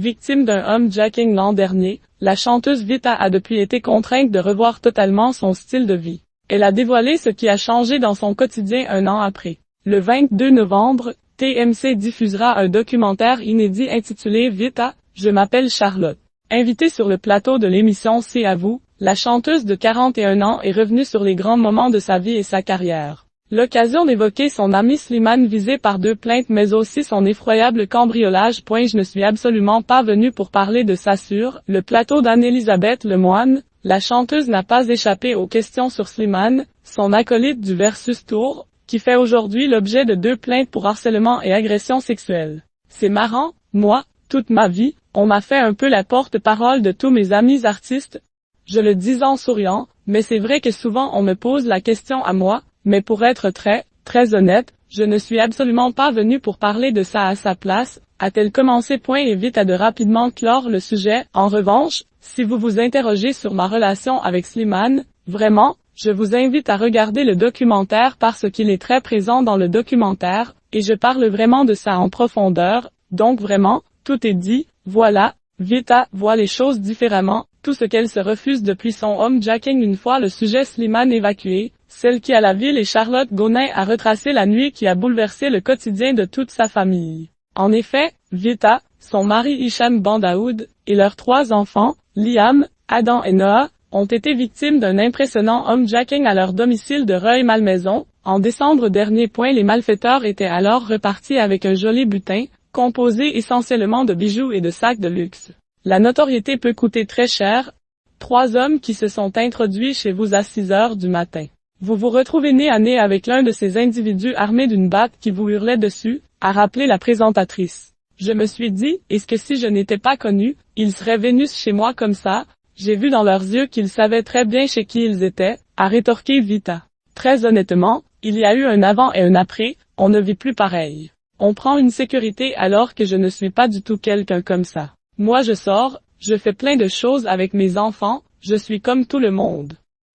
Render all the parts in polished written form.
Victime d'un homejacking l'an dernier, la chanteuse Vita a depuis été contrainte de revoir totalement son style de vie. Elle a dévoilé ce qui a changé dans son quotidien un an après. Le 22 novembre, TMC diffusera un documentaire inédit intitulé « Vita, je m'appelle Charlotte ». Invitée sur le plateau de l'émission C'est à vous, la chanteuse de 41 ans est revenue sur les grands moments de sa vie et sa carrière. L'occasion d'évoquer son ami Slimane visé par 2 plaintes mais aussi son effroyable cambriolage. Je ne suis absolument pas venue pour parler de ça sur le plateau d'Anne-Élisabeth Lemoine. La chanteuse n'a pas échappé aux questions sur Slimane, son acolyte du Versus Tour, qui fait aujourd'hui l'objet de 2 plaintes pour harcèlement et agression sexuelle. C'est marrant, moi, toute ma vie, on m'a fait un peu la porte-parole de tous mes amis artistes. Je le dis en souriant, mais c'est vrai que souvent on me pose la question à moi. Mais pour être très honnête, je ne suis absolument pas venue pour parler de ça à sa place, a-t-elle commencé. Et vite à de rapidement clore le sujet. En revanche, si vous vous interrogez sur ma relation avec Slimane, vraiment, je vous invite à regarder le documentaire parce qu'il est très présent dans le documentaire, et je parle vraiment de ça en profondeur, donc vraiment, tout est dit, voilà, Vita voit les choses différemment, tout ce qu'elle se refuse depuis son homejacking une fois le sujet Slimane évacué. Celle qui à la ville et Charlotte Gonin a retracé la nuit qui a bouleversé le quotidien de toute sa famille. En effet, Vita, son mari Hicham Bandaoud, et leurs 3 enfants, Liam, Adam et Noah, ont été victimes d'un impressionnant homejacking à leur domicile de Rueil-Malmaison. En décembre dernier. Les malfaiteurs étaient alors repartis avec un joli butin, composé essentiellement de bijoux et de sacs de luxe. La notoriété peut coûter très cher. 3 hommes qui se sont introduits chez vous à 6 heures du matin. Vous vous retrouvez nez à nez avec l'un de ces individus armés d'une batte qui vous hurlait dessus, a rappelé la présentatrice. Je me suis dit, est-ce que si je n'étais pas connue, ils seraient venus chez moi comme ça? J'ai vu dans leurs yeux qu'ils savaient très bien chez qui ils étaient, a rétorqué Vita. Très honnêtement, il y a eu un avant et un après, on ne vit plus pareil. On prend une sécurité alors que je ne suis pas du tout quelqu'un comme ça. Moi je sors, je fais plein de choses avec mes enfants, je suis comme tout le monde.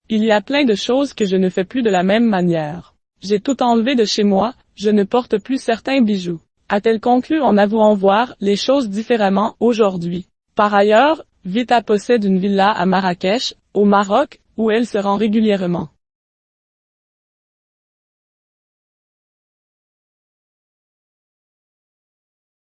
Il y a plein de choses que je ne fais plus de la même manière. J'ai tout enlevé de chez moi, je ne porte plus certains bijoux. A-t-elle conclu en avouant voir les choses différemment aujourd'hui. Par ailleurs, Vita possède une villa à Marrakech, au Maroc, où elle se rend régulièrement.